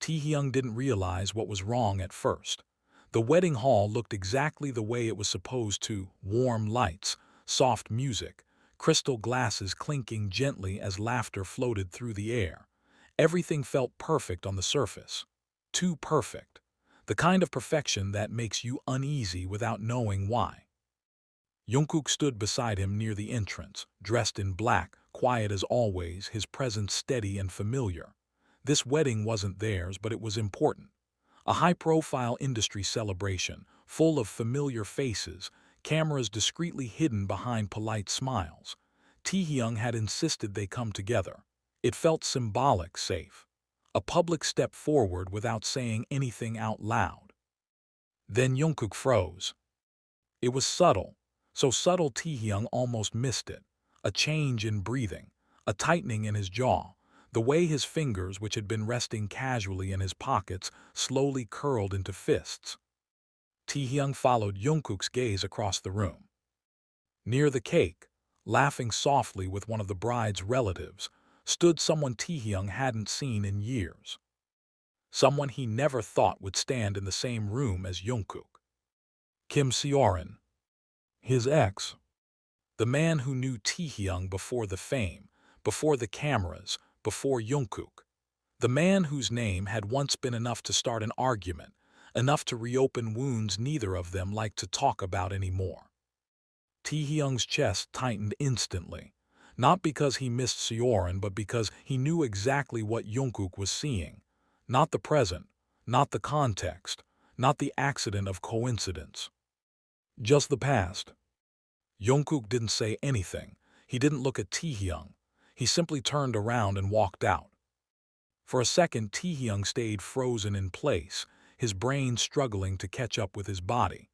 Taehyung didn't realize what was wrong at first. The wedding hall looked exactly the way it was supposed to: warm lights, soft music, crystal glasses clinking gently as laughter floated through the air. Everything felt perfect on the surface. Too perfect. The kind of perfection that makes you uneasy without knowing why. Jungkook stood beside him near the entrance, dressed in black, quiet as always, his presence steady and familiar. This wedding wasn't theirs, but it was important. A high-profile industry celebration, full of familiar faces, cameras discreetly hidden behind polite smiles. Taehyung had insisted they come together. It felt symbolic, safe. A public step forward without saying anything out loud. Then Jungkook froze. It was subtle, so subtle Taehyung almost missed it. A change in breathing, a tightening in his jaw, the way his fingers, which had been resting casually in his pockets, slowly curled into fists. Taehyung followed Jungkook's gaze across the room. Near the cake, laughing softly with one of the bride's relatives, stood someone Taehyung hadn't seen in years. Someone he never thought would stand in the same room as Jungkook. Kim Seorin, his ex. The man who knew Taehyung before the fame, before the cameras, before Jungkook. The man whose name had once been enough to start an argument, enough to reopen wounds neither of them liked to talk about anymore. Taehyung's chest tightened instantly, not because he missed Seorin, but because he knew exactly what Jungkook was seeing. Not the present, not the context, not the accident of coincidence. Just the past. Jungkook didn't say anything. He didn't look at Taehyung. He simply turned around and walked out. For a second, Taehyung stayed frozen in place, his brain struggling to catch up with his body.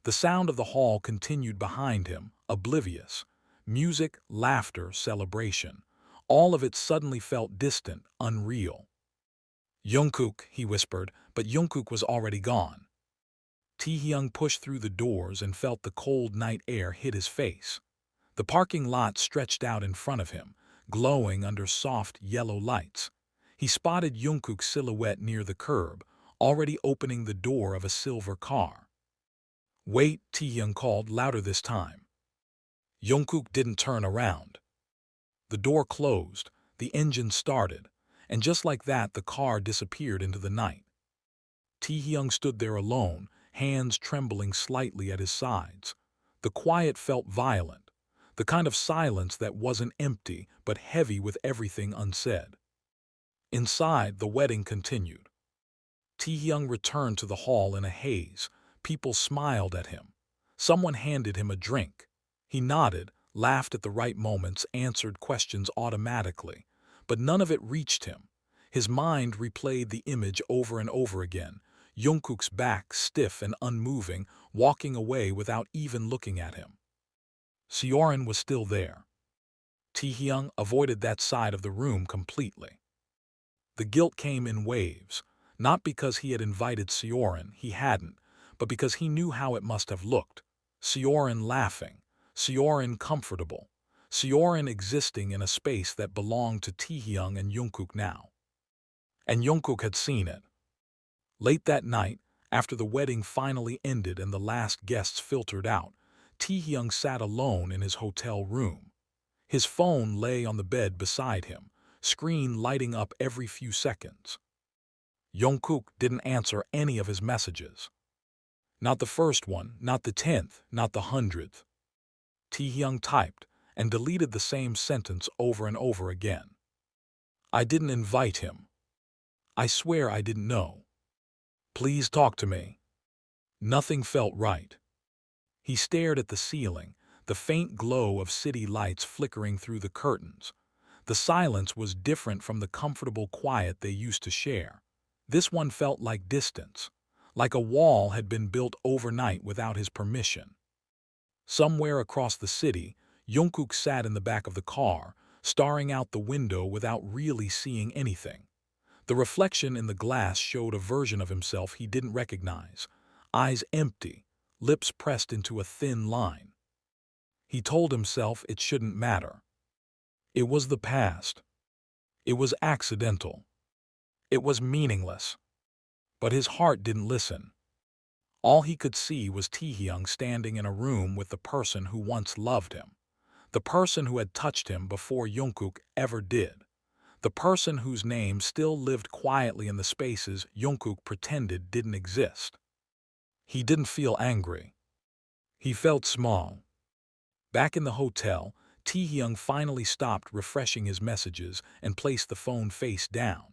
The sound of the hall continued behind him, oblivious. Music, laughter, celebration. All of it suddenly felt distant, unreal. "Jungkook," he whispered, but Jungkook was already gone. Taehyung pushed through the doors and felt the cold night air hit his face. The parking lot stretched out in front of him, glowing under soft yellow lights. He spotted Jungkook's silhouette near the curb, already opening the door of a silver car. "Wait," Taehyung called louder this time. Jungkook didn't turn around. The door closed, the engine started, and just like that the car disappeared into the night. Taehyung stood there alone, hands trembling slightly at his sides. The quiet felt violent, the kind of silence that wasn't empty but heavy with everything unsaid. Inside, the wedding continued. Taehyung returned to the hall in a haze. People smiled at him. Someone handed him a drink. He nodded, laughed at the right moments, answered questions automatically. But none of it reached him. His mind replayed the image over and over again. Jungkook's back stiff and unmoving, walking away without even looking at him. Seorin was still there. Taehyung avoided that side of the room completely. The guilt came in waves, not because he had invited Seorin, he hadn't, but because he knew how it must have looked. Seorin laughing, Seorin comfortable, Seorin existing in a space that belonged to Taehyung and Jungkook now. And Jungkook had seen it. Late that night, after the wedding finally ended and the last guests filtered out, Taehyung sat alone in his hotel room. His phone lay on the bed beside him, screen lighting up every few seconds. Jungkook didn't answer any of his messages. Not the first one, not the 10th, not the 100th. Taehyung typed and deleted the same sentence over and over again. "I didn't invite him. I swear I didn't know. Please talk to me." Nothing felt right. He stared at the ceiling, the faint glow of city lights flickering through the curtains. The silence was different from the comfortable quiet they used to share. This one felt like distance, like a wall had been built overnight without his permission. Somewhere across the city, Jungkook sat in the back of the car, staring out the window without really seeing anything. The reflection in the glass showed a version of himself he didn't recognize, eyes empty, lips pressed into a thin line. He told himself it shouldn't matter. It was the past. It was accidental. It was meaningless. But his heart didn't listen. All he could see was Taehyung standing in a room with the person who once loved him. The person who had touched him before Jungkook ever did. The person whose name still lived quietly in the spaces Jungkook pretended didn't exist. He didn't feel angry. He felt small. Back in the hotel, Taehyung finally stopped refreshing his messages and placed the phone face down.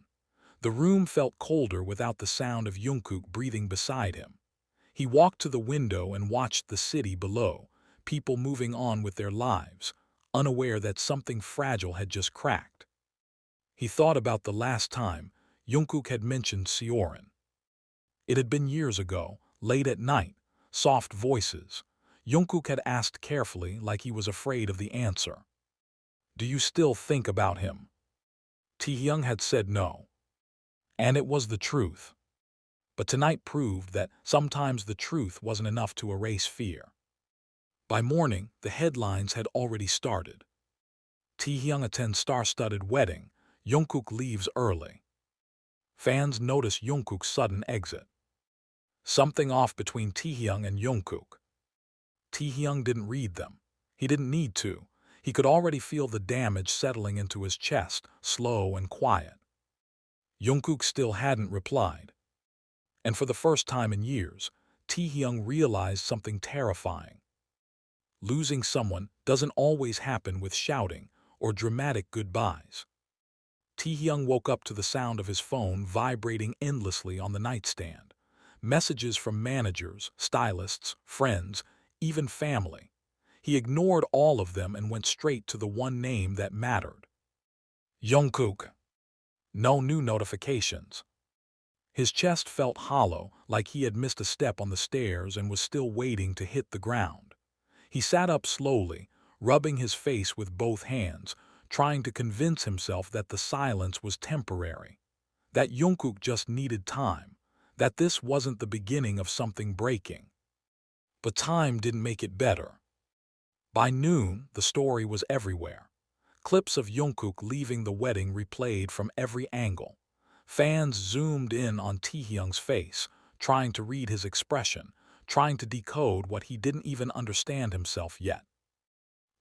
The room felt colder without the sound of Jungkook breathing beside him. He walked to the window and watched the city below, people moving on with their lives, unaware that something fragile had just cracked. He thought about the last time Jungkook had mentioned Seorin. It had been years ago, late at night, soft voices. Jungkook had asked carefully, like he was afraid of the answer. "Do you still think about him?" Taehyung had said no. And it was the truth. But tonight proved that sometimes the truth wasn't enough to erase fear. By morning, the headlines had already started. Taehyung attends star-studded wedding. Jungkook leaves early. Fans notice Jungkook's sudden exit. Something off between Taehyung and Jungkook. Taehyung didn't read them. He didn't need to. He could already feel the damage settling into his chest, slow and quiet. Jungkook still hadn't replied. And for the first time in years, Taehyung realized something terrifying. Losing someone doesn't always happen with shouting or dramatic goodbyes. Taehyung woke up to the sound of his phone vibrating endlessly on the nightstand. Messages from managers, stylists, friends, even family. He ignored all of them and went straight to the one name that mattered. Jungkook. No new notifications. His chest felt hollow, like he had missed a step on the stairs and was still waiting to hit the ground. He sat up slowly, rubbing his face with both hands, trying to convince himself that the silence was temporary, that Jungkook just needed time, that this wasn't the beginning of something breaking. But time didn't make it better. By noon, the story was everywhere. Clips of Jungkook leaving the wedding replayed from every angle. Fans zoomed in on Taehyung's face, trying to read his expression, trying to decode what he didn't even understand himself yet.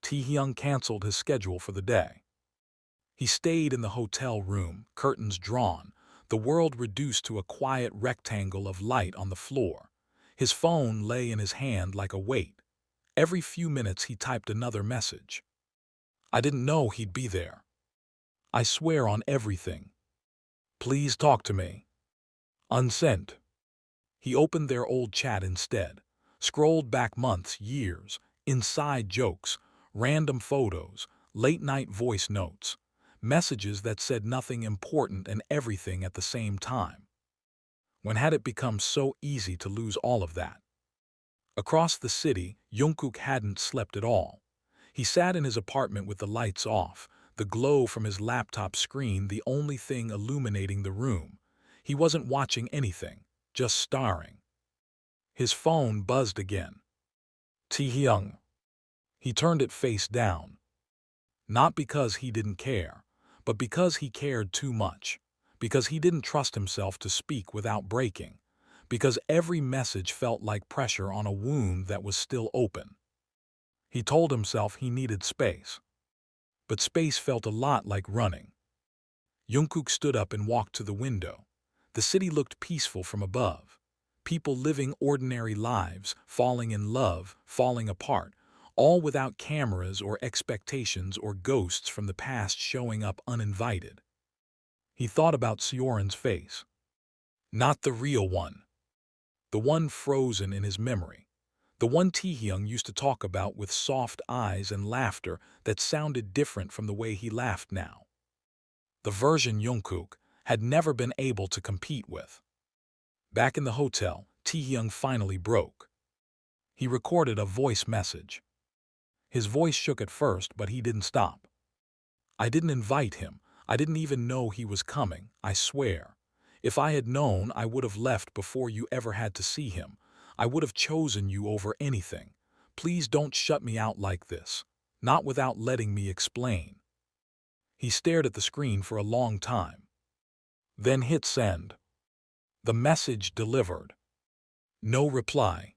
Taehyung canceled his schedule for the day. He stayed in the hotel room, curtains drawn, the world reduced to a quiet rectangle of light on the floor. His phone lay in his hand like a weight. Every few minutes he typed another message. "I didn't know he'd be there. I swear on everything. Please talk to me." Unsent. He opened their old chat instead, scrolled back months, years, inside jokes, random photos, late-night voice notes, messages that said nothing important and everything at the same time. When had it become so easy to lose all of that? Across the city, Jungkook hadn't slept at all. He sat in his apartment with the lights off, the glow from his laptop screen the only thing illuminating the room. He wasn't watching anything, just staring. His phone buzzed again. Taehyung. He turned it face down. Not because he didn't care, but because he cared too much. Because he didn't trust himself to speak without breaking. Because every message felt like pressure on a wound that was still open. He told himself he needed space. But space felt a lot like running. Jungkook stood up and walked to the window. The city looked peaceful from above. People living ordinary lives, falling in love, falling apart, all without cameras or expectations or ghosts from the past showing up uninvited. He thought about Seorin's face. Not the real one. The one frozen in his memory. The one Taehyung used to talk about with soft eyes and laughter that sounded different from the way he laughed now. The version Jungkook had never been able to compete with. Back in the hotel, Taehyung finally broke. He recorded a voice message. His voice shook at first, but he didn't stop. "I didn't invite him. I didn't even know he was coming, I swear. If I had known, I would have left before you ever had to see him. I would have chosen you over anything. Please don't shut me out like this. Not without letting me explain." He stared at the screen for a long time. Then hit send. The message delivered. No reply.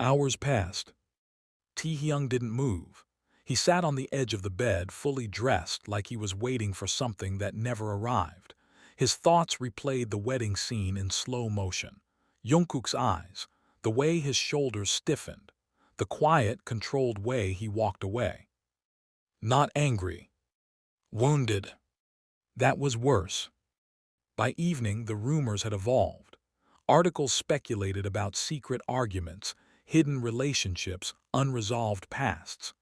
Hours passed. Taehyung didn't move. He sat on the edge of the bed, fully dressed, like he was waiting for something that never arrived. His thoughts replayed the wedding scene in slow motion. Jungkook's eyes, the way his shoulders stiffened, the quiet, controlled way he walked away. Not angry. Wounded. That was worse. By evening, the rumors had evolved. Articles speculated about secret arguments, hidden relationships, unresolved pasts.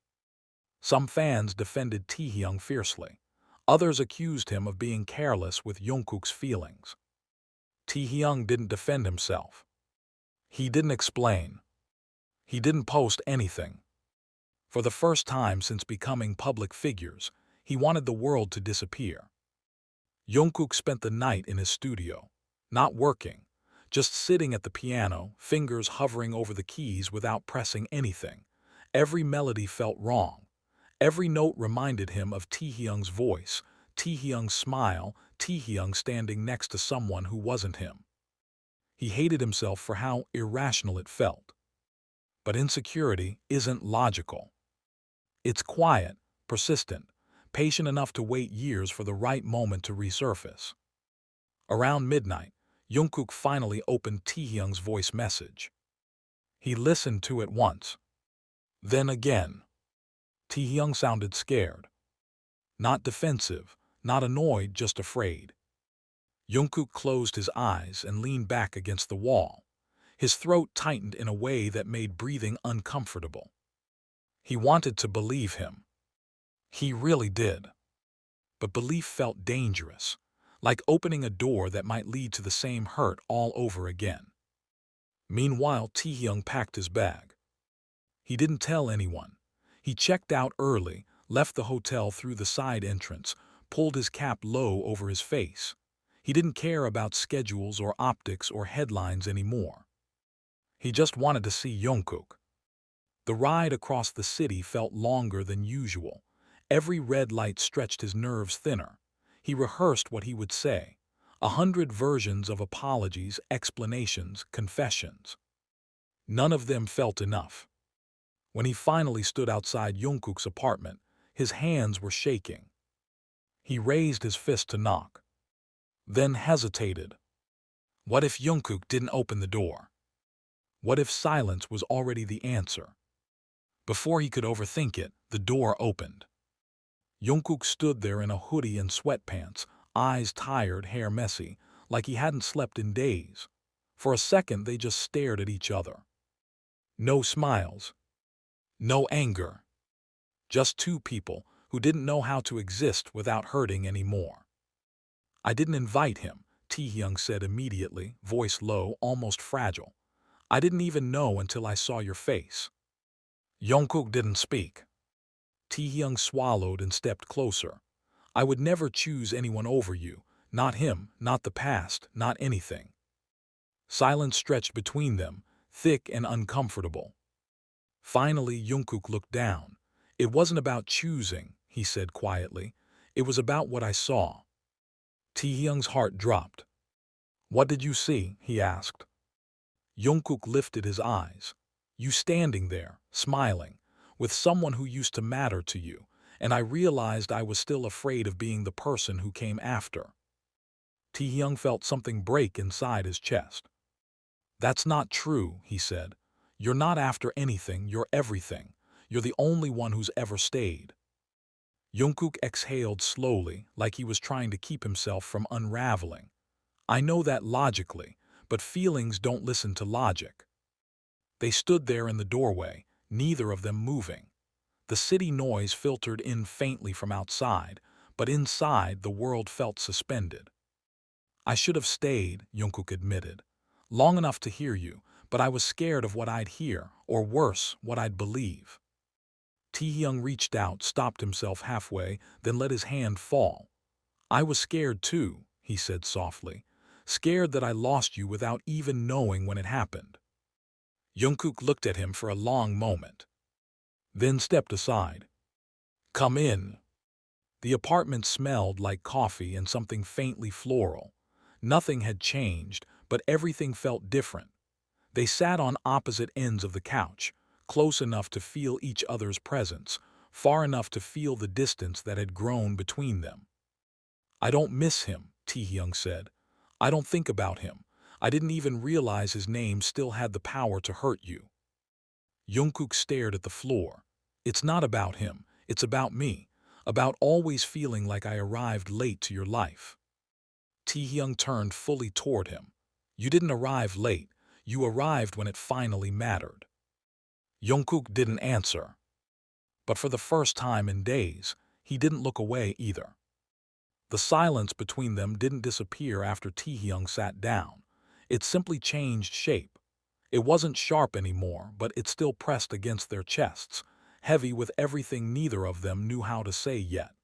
Some fans defended Taehyung fiercely. Others accused him of being careless with Jungkook's feelings. Taehyung didn't defend himself. He didn't explain. He didn't post anything. For the first time since becoming public figures, he wanted the world to disappear. Jungkook spent the night in his studio, not working, just sitting at the piano, fingers hovering over the keys without pressing anything. Every melody felt wrong. Every note reminded him of Taehyung's voice, Taehyung's smile, Taehyung standing next to someone who wasn't him. He hated himself for how irrational it felt. But insecurity isn't logical. It's quiet, persistent, patient enough to wait years for the right moment to resurface. Around midnight, Jungkook finally opened Taehyung's voice message. He listened to it once. Then again. Taehyung sounded scared. Not defensive, not annoyed, just afraid. Jungkook closed his eyes and leaned back against the wall. His throat tightened in a way that made breathing uncomfortable. He wanted to believe him. He really did. But belief felt dangerous, like opening a door that might lead to the same hurt all over again. Meanwhile, Taehyung packed his bag. He didn't tell anyone. He checked out early, left the hotel through the side entrance, pulled his cap low over his face. He didn't care about schedules or optics or headlines anymore. He just wanted to see Jungkook. The ride across the city felt longer than usual. Every red light stretched his nerves thinner. He rehearsed what he would say. 100 versions of apologies, explanations, confessions. None of them felt enough. When he finally stood outside Jungkook's apartment, his hands were shaking. He raised his fist to knock, then hesitated. What if Jungkook didn't open the door? What if silence was already the answer? Before he could overthink it, the door opened. Jungkook stood there in a hoodie and sweatpants, eyes tired, hair messy, like he hadn't slept in days. For a second, they just stared at each other. No smiles. No anger. Just two people who didn't know how to exist without hurting anymore. I didn't invite him, Taehyung said immediately, voice low, almost fragile. I didn't even know until I saw your face. Jungkook didn't speak. Taehyung swallowed and stepped closer. I would never choose anyone over you, not him, not the past, not anything. Silence stretched between them, thick and uncomfortable. Finally, Jungkook looked down. It wasn't about choosing, he said quietly. It was about what I saw. Taehyung's heart dropped. What did you see? He asked. Jungkook lifted his eyes. You standing there, smiling, with someone who used to matter to you, and I realized I was still afraid of being the person who came after. Taehyung felt something break inside his chest. That's not true, he said. You're not after anything, you're everything. You're the only one who's ever stayed. Jungkook exhaled slowly, like he was trying to keep himself from unraveling. I know that logically, but feelings don't listen to logic. They stood there in the doorway, neither of them moving. The city noise filtered in faintly from outside, but inside the world felt suspended. I should have stayed, Jungkook admitted. Long enough to hear you, but I was scared of what I'd hear, or worse, what I'd believe. Taehyung reached out, stopped himself halfway, then let his hand fall. I was scared too, he said softly. Scared that I lost you without even knowing when it happened. Jungkook looked at him for a long moment, then stepped aside. Come in. The apartment smelled like coffee and something faintly floral. Nothing had changed, but everything felt different. They sat on opposite ends of the couch, close enough to feel each other's presence, far enough to feel the distance that had grown between them. "I don't miss him," Taehyung said. "I don't think about him. I didn't even realize his name still had the power to hurt you." Jungkook stared at the floor. "It's not about him. It's about me. About always feeling like I arrived late to your life." Taehyung turned fully toward him. "You didn't arrive late. You arrived when it finally mattered." Jungkook didn't answer. But for the first time in days, he didn't look away either. The silence between them didn't disappear after Taehyung sat down. It simply changed shape. It wasn't sharp anymore, but it still pressed against their chests, heavy with everything neither of them knew how to say yet.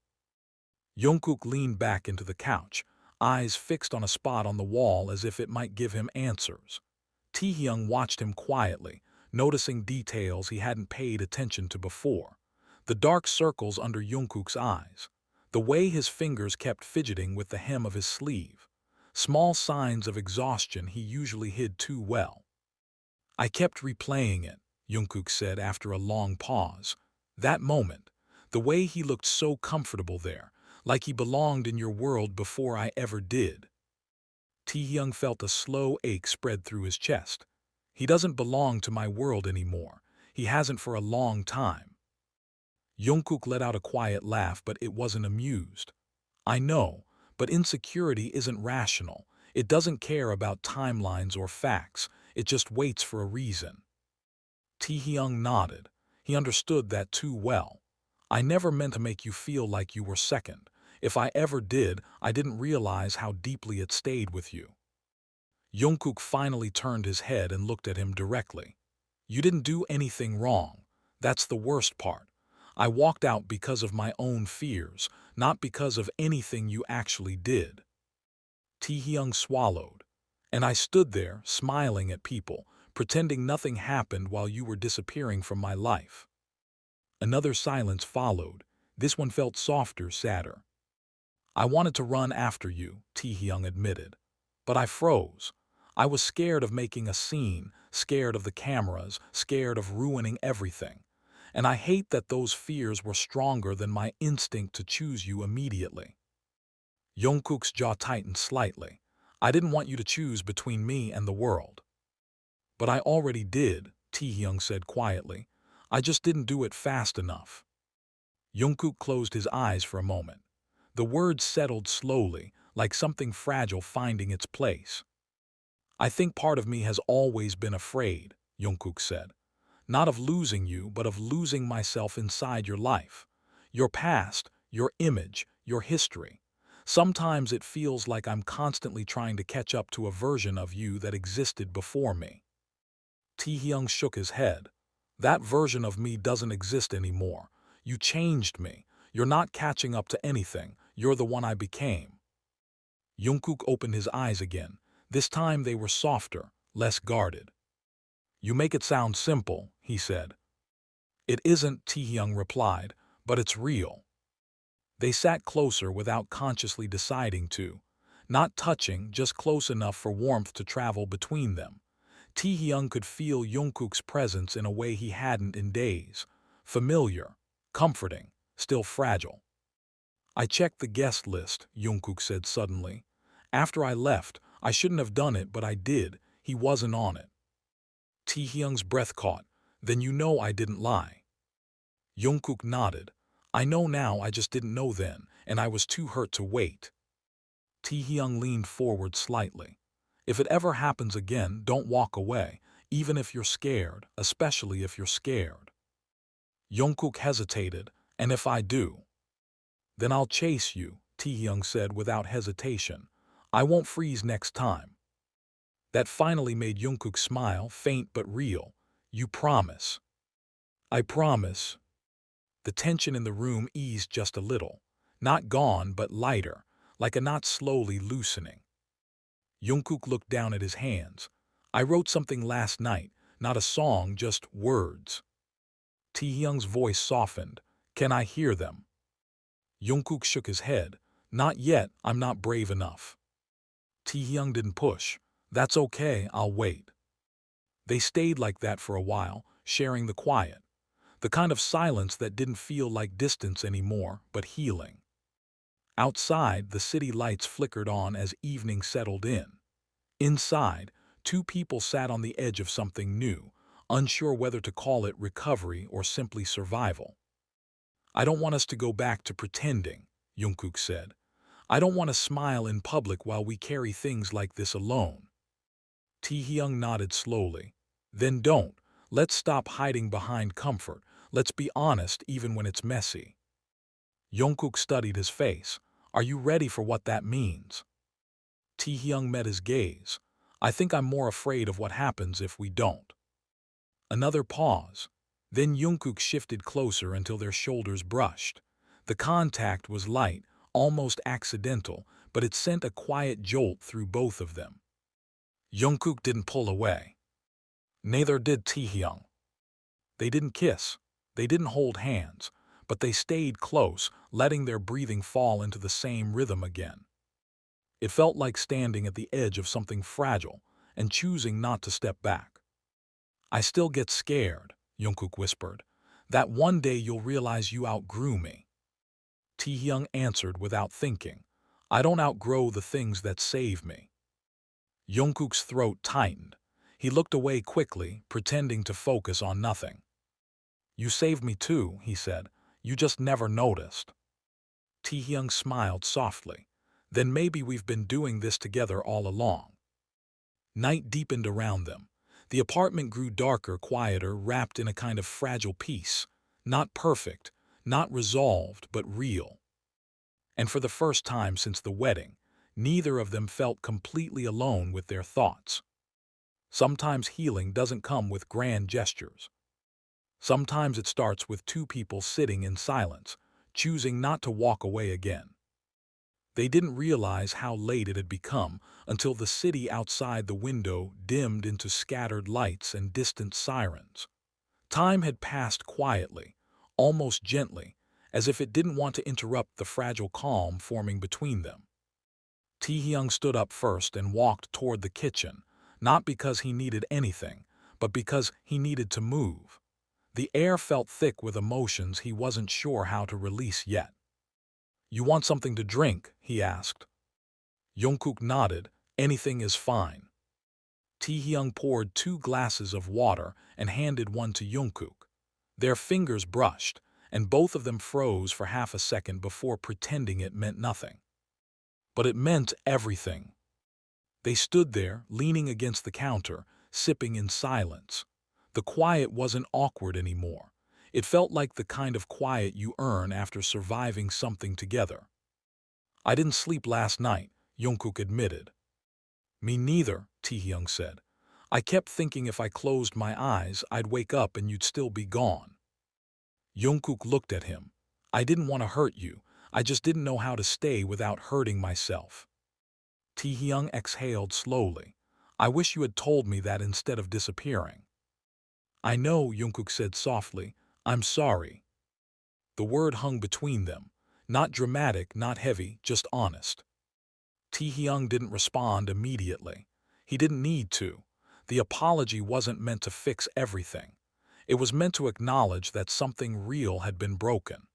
Jungkook leaned back into the couch, eyes fixed on a spot on the wall as if it might give him answers. Taehyung watched him quietly, noticing details he hadn't paid attention to before. The dark circles under Jungkook's eyes, the way his fingers kept fidgeting with the hem of his sleeve, small signs of exhaustion he usually hid too well. "I kept replaying it," Jungkook said after a long pause. "That moment, the way he looked so comfortable there, like he belonged in your world before I ever did." Taehyung felt a slow ache spread through his chest. "He doesn't belong to my world anymore. He hasn't for a long time." Jungkook let out a quiet laugh, but it wasn't amused. "I know, but insecurity isn't rational. It doesn't care about timelines or facts. It just waits for a reason." Taehyung nodded. He understood that too well. "I never meant to make you feel like you were second. If I ever did, I didn't realize how deeply it stayed with you." Jungkook finally turned his head and looked at him directly. "You didn't do anything wrong. That's the worst part. I walked out because of my own fears, not because of anything you actually did." Taehyung swallowed. "And I stood there, smiling at people, pretending nothing happened while you were disappearing from my life." Another silence followed. This one felt softer, sadder. "I wanted to run after you," Taehyung admitted. "But I froze. I was scared of making a scene, scared of the cameras, scared of ruining everything. And I hate that those fears were stronger than my instinct to choose you immediately." Jungkook's jaw tightened slightly. "I didn't want you to choose between me and the world." "But I already did," Taehyung said quietly. "I just didn't do it fast enough." Jungkook closed his eyes for a moment. The words settled slowly, like something fragile finding its place. "I think part of me has always been afraid," Jungkook said. "Not of losing you, but of losing myself inside your life. Your past, your image, your history. Sometimes it feels like I'm constantly trying to catch up to a version of you that existed before me." Taehyung shook his head. "That version of me doesn't exist anymore. You changed me. You're not catching up to anything. You're the one I became." Jungkook opened his eyes again. This time they were softer, less guarded. "You make it sound simple," he said. "It isn't," Taehyung replied, "but it's real." They sat closer without consciously deciding to. Not touching, just close enough for warmth to travel between them. Taehyung could feel Jungkook's presence in a way he hadn't in days. Familiar, comforting, still fragile. "I checked the guest list," Jungkook said suddenly. "After I left, I shouldn't have done it, but I did. He wasn't on it." Taehyung's breath caught. "Then you know I didn't lie." Jungkook nodded. "I know now, I just didn't know then, and I was too hurt to wait." Taehyung leaned forward slightly. "If it ever happens again, don't walk away, even if you're scared, especially if you're scared." Jungkook hesitated. "And if I do?" "Then I'll chase you," Taehyung said without hesitation. "I won't freeze next time." That finally made Jungkook smile, faint but real. "You promise?" "I promise." The tension in the room eased just a little. Not gone, but lighter, like a knot slowly loosening. Jungkook looked down at his hands. "I wrote something last night, not a song, just words." Taehyung's voice softened. "Can I hear them?" Jungkook shook his head. "Not yet, I'm not brave enough." Taehyung didn't push. That's okay, I'll wait. They stayed like that for a while, sharing the quiet. The kind of silence that didn't feel like distance anymore, but healing. Outside, the city lights flickered on as evening settled in. Inside, two people sat on the edge of something new, unsure whether to call it recovery or simply survival. I don't want us to go back to pretending, Jungkook said. I don't want to smile in public while we carry things like this alone. Taehyung nodded slowly. Then don't. Let's stop hiding behind comfort. Let's be honest even when it's messy. Jungkook studied his face. Are you ready for what that means? Taehyung met his gaze. I think I'm more afraid of what happens if we don't. Another pause. Then Jungkook shifted closer until their shoulders brushed. The contact was light, almost accidental, but it sent a quiet jolt through both of them. Jungkook didn't pull away. Neither did Taehyung. They didn't kiss. They didn't hold hands, but they stayed close, letting their breathing fall into the same rhythm again. It felt like standing at the edge of something fragile and choosing not to step back. I still get scared, Jungkook whispered. That one day you'll realize you outgrew me. Taehyung answered without thinking. I don't outgrow the things that save me. Jungkook's throat tightened. He looked away quickly, pretending to focus on nothing. You saved me too, he said. You just never noticed. Taehyung smiled softly. Then maybe we've been doing this together all along. Night deepened around them. The apartment grew darker, quieter, wrapped in a kind of fragile peace. Not perfect, not resolved, but real. And for the first time since the wedding, neither of them felt completely alone with their thoughts. Sometimes healing doesn't come with grand gestures. Sometimes it starts with two people sitting in silence, choosing not to walk away again. They didn't realize how late it had become until the city outside the window dimmed into scattered lights and distant sirens. Time had passed quietly, almost gently, as if it didn't want to interrupt the fragile calm forming between them. Taehyung stood up first and walked toward the kitchen, not because he needed anything, but because he needed to move. The air felt thick with emotions he wasn't sure how to release yet. You want something to drink? He asked. Jungkook nodded. Anything is fine. Taehyung poured 2 glasses of water and handed one to Jungkook. Their fingers brushed, and both of them froze for half a second before pretending it meant nothing. But it meant everything. They stood there, leaning against the counter, sipping in silence. The quiet wasn't awkward anymore. It felt like the kind of quiet you earn after surviving something together. I didn't sleep last night, Jungkook admitted. Me neither, Taehyung said. I kept thinking if I closed my eyes, I'd wake up and you'd still be gone. Jungkook looked at him. I didn't want to hurt you. I just didn't know how to stay without hurting myself. Taehyung exhaled slowly. I wish you had told me that instead of disappearing. I know, Jungkook said softly. I'm sorry. The word hung between them. Not dramatic, not heavy, just honest. Taehyung didn't respond immediately. He didn't need to. The apology wasn't meant to fix everything. It was meant to acknowledge that something real had been broken.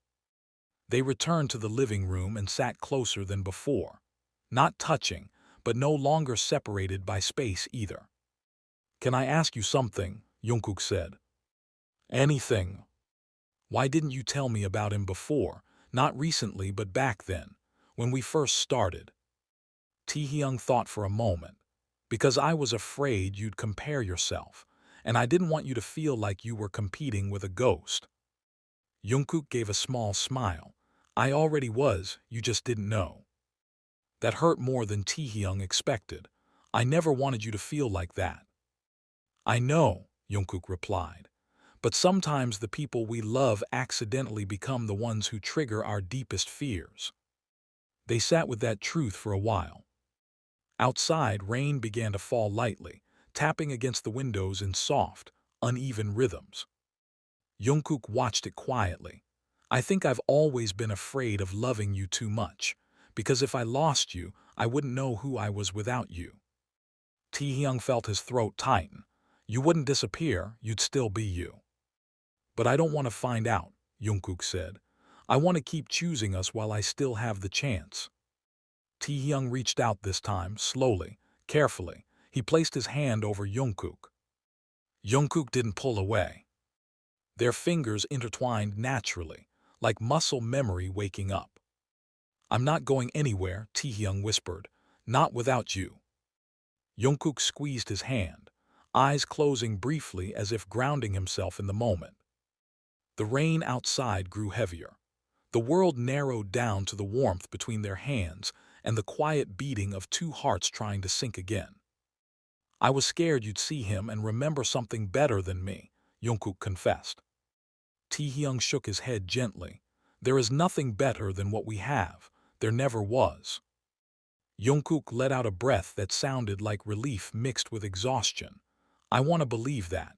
They returned to the living room and sat closer than before. Not touching, but no longer separated by space either. Can I ask you something? Jungkook said. Anything. Why didn't you tell me about him before? Not recently, but back then, when we first started. Taehyung thought for a moment. Because I was afraid you'd compare yourself, and I didn't want you to feel like you were competing with a ghost. Jungkook gave a small smile. I already was, you just didn't know. That hurt more than Taehyung expected. I never wanted you to feel like that. I know, Jungkook replied. But sometimes the people we love accidentally become the ones who trigger our deepest fears. They sat with that truth for a while. Outside, rain began to fall lightly, tapping against the windows in soft, uneven rhythms. Jungkook watched it quietly. I think I've always been afraid of loving you too much, because if I lost you, I wouldn't know who I was without you. Taehyung felt his throat tighten. You wouldn't disappear, you'd still be you. But I don't want to find out, Jungkook said. I want to keep choosing us while I still have the chance. Taehyung reached out this time, slowly, carefully. He placed his hand over Jungkook. Jungkook didn't pull away. Their fingers intertwined naturally, like muscle memory waking up. I'm not going anywhere, Taehyung whispered. Not without you. Jungkook squeezed his hand, eyes closing briefly as if grounding himself in the moment. The rain outside grew heavier. The world narrowed down to the warmth between their hands and the quiet beating of two hearts trying to sync again. I was scared you'd see him and remember something better than me, Jungkook confessed. Taehyung shook his head gently. There is nothing better than what we have. There never was. Jungkook let out a breath that sounded like relief mixed with exhaustion. I want to believe that.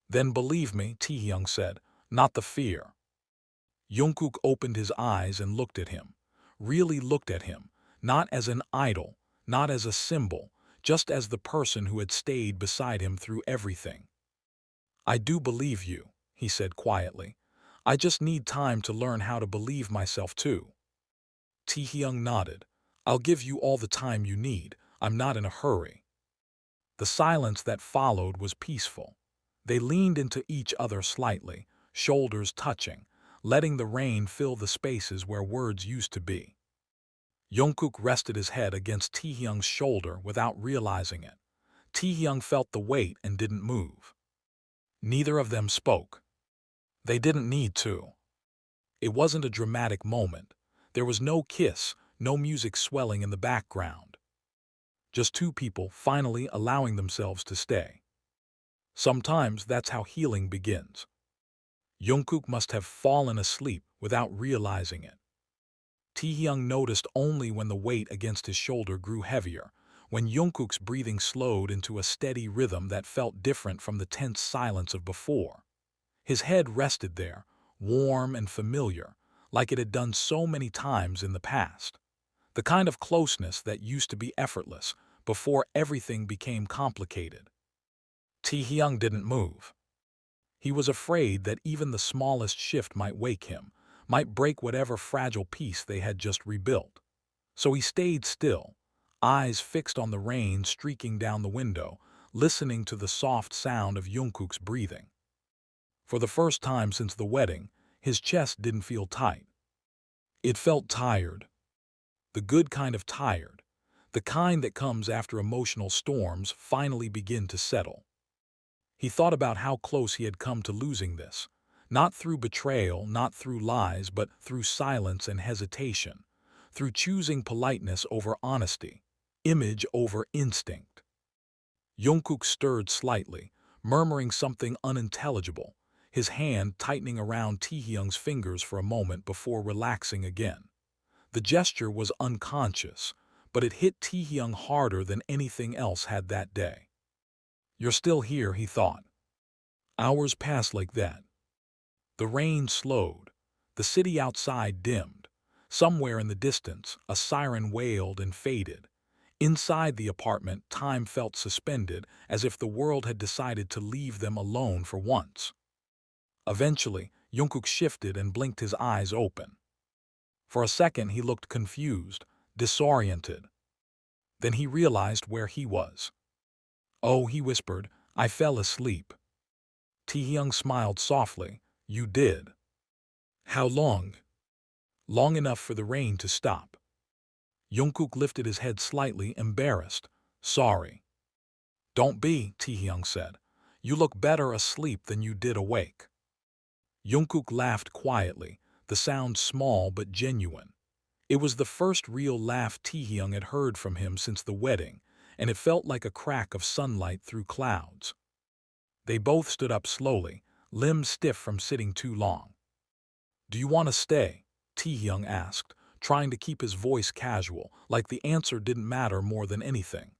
Then believe me, Taehyung said, not the fear. Jungkook opened his eyes and looked at him. Really looked at him, not as an idol, not as a symbol, just as the person who had stayed beside him through everything. I do believe you, he said quietly. I just need time to learn how to believe myself too. Taehyung nodded. I'll give you all the time you need. I'm not in a hurry. The silence that followed was peaceful. They leaned into each other slightly, shoulders touching, letting the rain fill the spaces where words used to be. Jungkook rested his head against Taehyung's shoulder without realizing it. Taehyung felt the weight and didn't move. Neither of them spoke. They didn't need to. It wasn't a dramatic moment. There was no kiss, no music swelling in the background. Just two people finally allowing themselves to stay. Sometimes that's how healing begins. Jungkook must have fallen asleep without realizing it. Taehyung noticed only when the weight against his shoulder grew heavier, when Jungkook's breathing slowed into a steady rhythm that felt different from the tense silence of before. His head rested there, warm and familiar, like it had done so many times in the past. The kind of closeness that used to be effortless before everything became complicated. Taehyung didn't move. He was afraid that even the smallest shift might wake him, might break whatever fragile piece they had just rebuilt. So he stayed still, eyes fixed on the rain streaking down the window, listening to the soft sound of Jungkook's breathing. For the first time since the wedding, his chest didn't feel tight. It felt tired. The good kind of tired. The kind that comes after emotional storms finally begin to settle. He thought about how close he had come to losing this. Not through betrayal, not through lies, but through silence and hesitation. Through choosing politeness over honesty, image over instinct. Jungkook stirred slightly, murmuring something unintelligible, his hand tightening around Taehyung's fingers for a moment before relaxing again. The gesture was unconscious, but it hit Taehyung harder than anything else had that day. You're still here, he thought. Hours passed like that. The rain slowed. The city outside dimmed. Somewhere in the distance, a siren wailed and faded. Inside the apartment, time felt suspended, as if the world had decided to leave them alone for once. Eventually, Jungkook shifted and blinked his eyes open. For a second, he looked confused, disoriented. Then he realized where he was. Oh, he whispered, I fell asleep. Taehyung smiled softly. You did. How long? Long enough for the rain to stop. Jungkook lifted his head slightly, embarrassed. Sorry. Don't be, Taehyung said. You look better asleep than you did awake. Jungkook laughed quietly, the sound small but genuine. It was the first real laugh Taehyung had heard from him since the wedding, and it felt like a crack of sunlight through clouds. They both stood up slowly, limbs stiff from sitting too long. Do you want to stay? Taehyung asked, trying to keep his voice casual, like the answer didn't matter more than anything.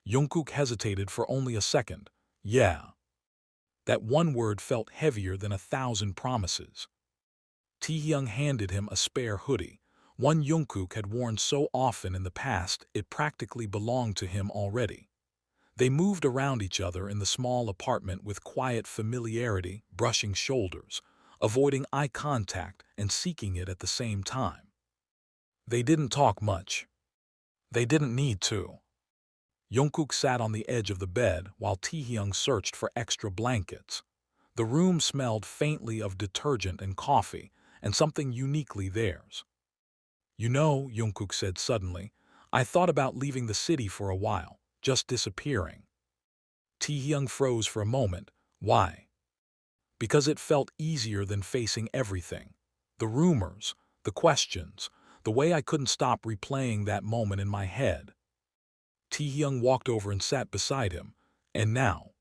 Jungkook hesitated for only a second. Yeah. That one word felt heavier than 1,000 promises. Taehyung handed him a spare hoodie, one Jungkook had worn so often in the past it practically belonged to him already. They moved around each other in the small apartment with quiet familiarity, brushing shoulders, avoiding eye contact and seeking it at the same time. They didn't talk much. They didn't need to. Jungkook sat on the edge of the bed while Taehyung searched for extra blankets. The room smelled faintly of detergent and coffee, and something uniquely theirs. "You know," Jungkook said suddenly, "I thought about leaving the city for a while, just disappearing." Taehyung froze for a moment. Why? Because it felt easier than facing everything. The rumors, the questions, the way I couldn't stop replaying that moment in my head. Taehyung walked over and sat beside him. "And now?"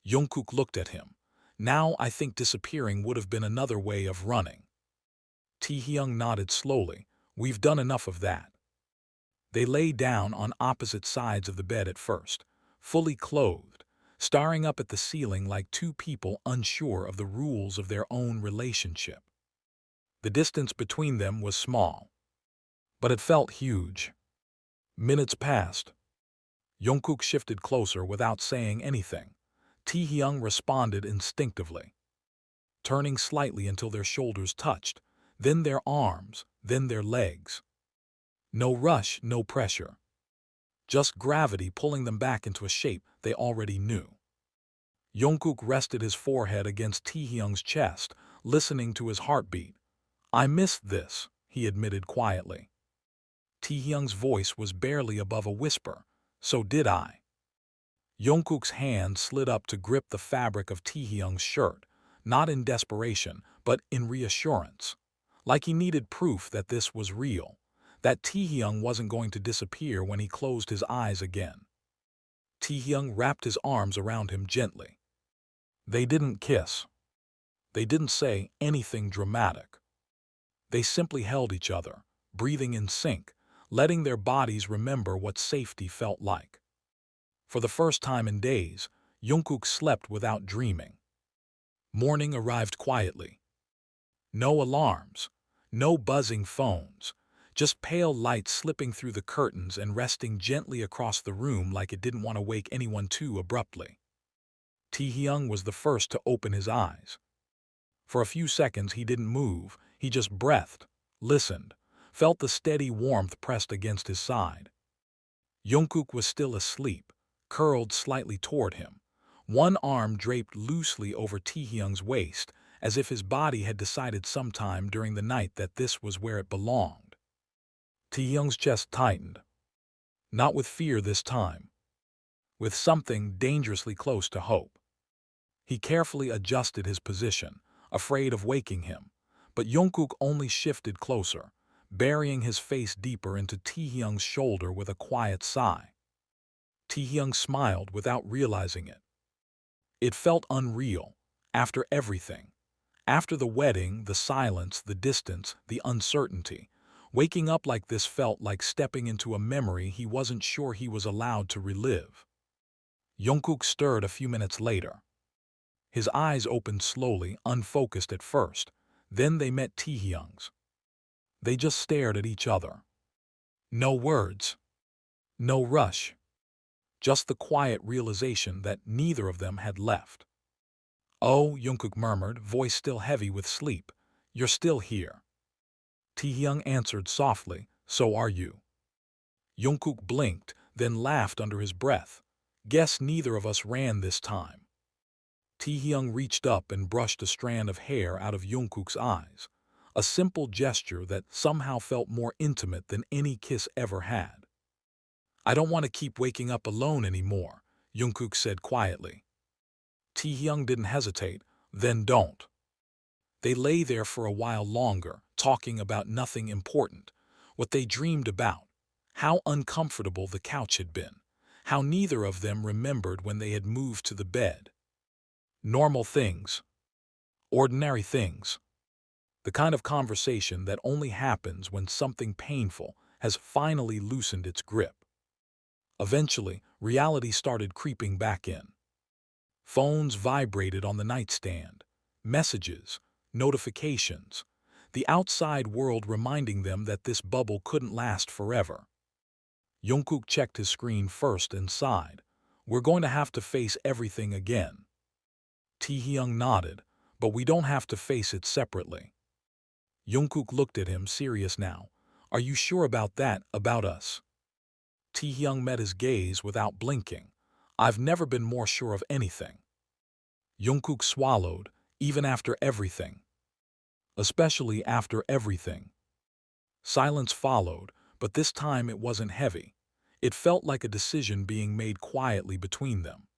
Jungkook looked at him. "Now I think disappearing would have been another way of running." Taehyung nodded slowly. "We've done enough of that." They lay down on opposite sides of the bed at first, fully clothed, staring up at the ceiling like two people unsure of the rules of their own relationship. The distance between them was small, but it felt huge. Minutes passed. Jungkook shifted closer without saying anything. Taehyung responded instinctively, turning slightly until their shoulders touched, then their arms, then their legs. No rush, no pressure. Just gravity pulling them back into a shape they already knew. Jungkook rested his forehead against Taehyung's chest, listening to his heartbeat. "I missed this," he admitted quietly. Taehyung's voice was barely above a whisper. "So did I." Jungkook's hand slid up to grip the fabric of Taehyung's shirt, not in desperation, but in reassurance. Like he needed proof that this was real, that Taehyung wasn't going to disappear when he closed his eyes again. Taehyung wrapped his arms around him gently. They didn't kiss. They didn't say anything dramatic. They simply held each other, breathing in sync, letting their bodies remember what safety felt like. For the first time in days, Jungkook slept without dreaming. Morning arrived quietly. No alarms, no buzzing phones, just pale light slipping through the curtains and resting gently across the room like it didn't want to wake anyone too abruptly. Taehyung was the first to open his eyes. For a few seconds he didn't move, he just breathed, listened, felt the steady warmth pressed against his side. Jungkook was still asleep, curled slightly toward him, one arm draped loosely over Taehyung's waist, as if his body had decided sometime during the night that this was where it belonged. Taehyung's chest tightened. Not with fear this time, with something dangerously close to hope. He carefully adjusted his position, afraid of waking him, but Jungkook only shifted closer, burying his face deeper into Taehyung's shoulder with a quiet sigh. Taehyung smiled without realizing it. It felt unreal, after everything. After the wedding, the silence, the distance, the uncertainty. Waking up like this felt like stepping into a memory he wasn't sure he was allowed to relive. Jungkook stirred a few minutes later. His eyes opened slowly, unfocused at first. Then they met Taehyung's. They just stared at each other. No words. No rush. Just the quiet realization that neither of them had left. "Oh," Jungkook murmured, voice still heavy with sleep. "You're still here." Taehyung answered softly, "So are you." Jungkook blinked, then laughed under his breath. "Guess neither of us ran this time." Taehyung reached up and brushed a strand of hair out of Jungkook's eyes, a simple gesture that somehow felt more intimate than any kiss ever had. "I don't want to keep waking up alone anymore," Jungkook said quietly. Taehyung didn't hesitate. "Then don't." They lay there for a while longer, talking about nothing important, what they dreamed about, how uncomfortable the couch had been, how neither of them remembered when they had moved to the bed. Normal things. Ordinary things. The kind of conversation that only happens when something painful has finally loosened its grip. Eventually, reality started creeping back in. Phones vibrated on the nightstand. Messages, notifications. the outside world reminding them that this bubble couldn't last forever. Jungkook checked his screen first and sighed. We're going to have to face everything again. Taehyung nodded, but we don't have to face it separately. Jungkook looked at him, serious now. Are you sure about that, about us? Taehyung met his gaze without blinking. I've never been more sure of anything. Jungkook swallowed, even after everything. Especially after everything. Silence followed, but this time it wasn't heavy. It felt like a decision being made quietly between them.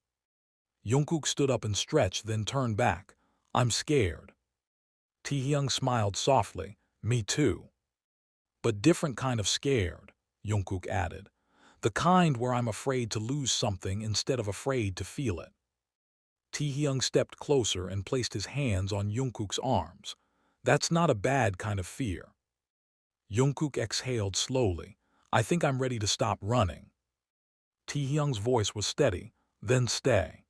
Jungkook stood up and stretched, then turned back. I'm scared. Taehyung smiled softly. Me too. But different kind of scared, Jungkook added. The kind where I'm afraid to lose something instead of afraid to feel it. Taehyung stepped closer and placed his hands on Jungkook's arms. That's not a bad kind of fear. Jungkook exhaled slowly. I think I'm ready to stop running. Taehyung's voice was steady. Then stay.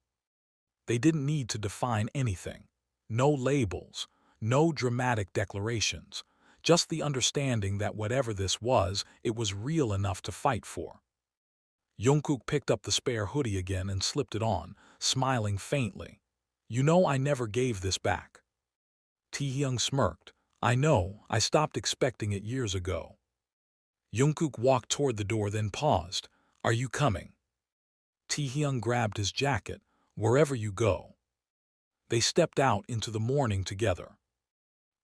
They didn't need to define anything. No labels, no dramatic declarations. Just the understanding that whatever this was, it was real enough to fight for. Jungkook picked up the spare hoodie again and slipped it on, smiling faintly. You know I never gave this back. Taehyung smirked. I know, I stopped expecting it years ago. Jungkook walked toward the door, then paused. Are you coming? Taehyung grabbed his jacket. Wherever you go. They stepped out into the morning together.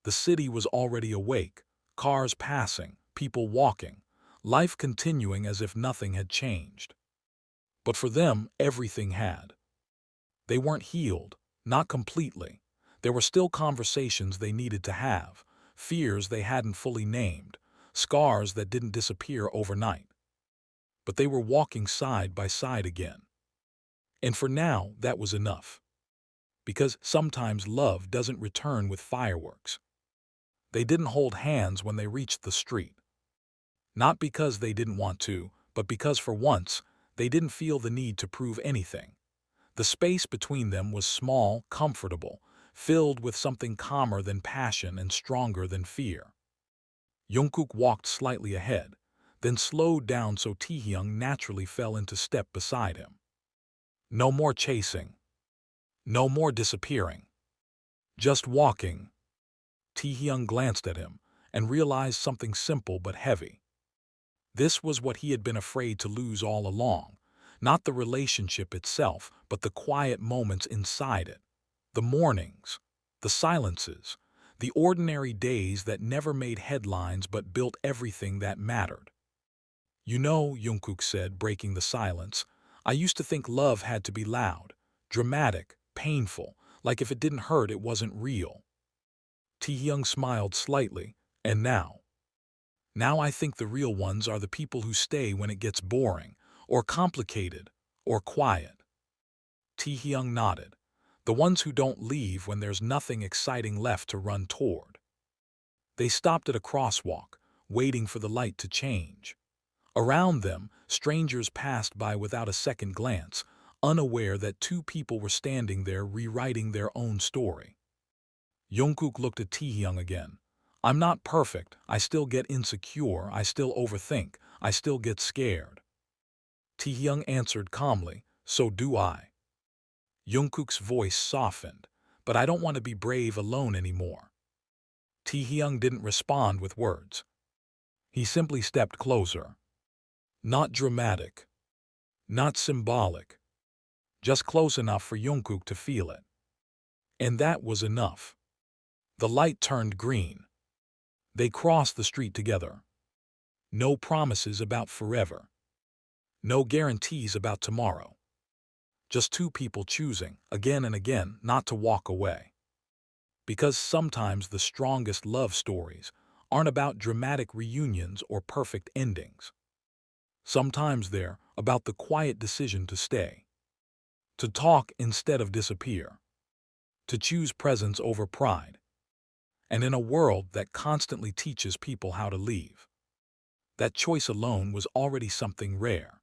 The city was already awake, cars passing, people walking, life continuing as if nothing had changed. But for them, everything had. They weren't healed, not completely. There were still conversations they needed to have, fears they hadn't fully named, scars that didn't disappear overnight. But they were walking side by side again. And for now, that was enough. Because sometimes love doesn't return with fireworks. They didn't hold hands when they reached the street. Not because they didn't want to, but because for once, they didn't feel the need to prove anything. The space between them was small, comfortable, filled with something calmer than passion and stronger than fear. Jungkook walked slightly ahead, then slowed down so Taehyung naturally fell into step beside him. No more chasing. No more disappearing. Just walking. Taehyung glanced at him and realized something simple but heavy. This was what he had been afraid to lose all along, not the relationship itself, but the quiet moments inside it. The mornings, the silences, the ordinary days that never made headlines but built everything that mattered. You know, Jungkook said, breaking the silence, I used to think love had to be loud, dramatic, painful, like if it didn't hurt it wasn't real. Taehyung smiled slightly, and now? Now I think the real ones are the people who stay when it gets boring, or complicated, or quiet. Taehyung nodded. The ones who don't leave when there's nothing exciting left to run toward. They stopped at a crosswalk, waiting for the light to change. Around them, strangers passed by without a second glance, unaware that two people were standing there rewriting their own story. Jungkook looked at Taehyung again. I'm not perfect, I still get insecure, I still overthink, I still get scared. Taehyung answered calmly, so do I. Jungkook's voice softened, but I don't want to be brave alone anymore. Taehyung didn't respond with words. He simply stepped closer. Not dramatic. Not symbolic. Just close enough for Jungkook to feel it. And that was enough. The light turned green. They crossed the street together. No promises about forever. No guarantees about tomorrow. Just two people choosing, again and again, not to walk away. Because sometimes the strongest love stories aren't about dramatic reunions or perfect endings. Sometimes they're about the quiet decision to stay. To talk instead of disappear. To choose presence over pride. And in a world that constantly teaches people how to leave. That choice alone was already something rare.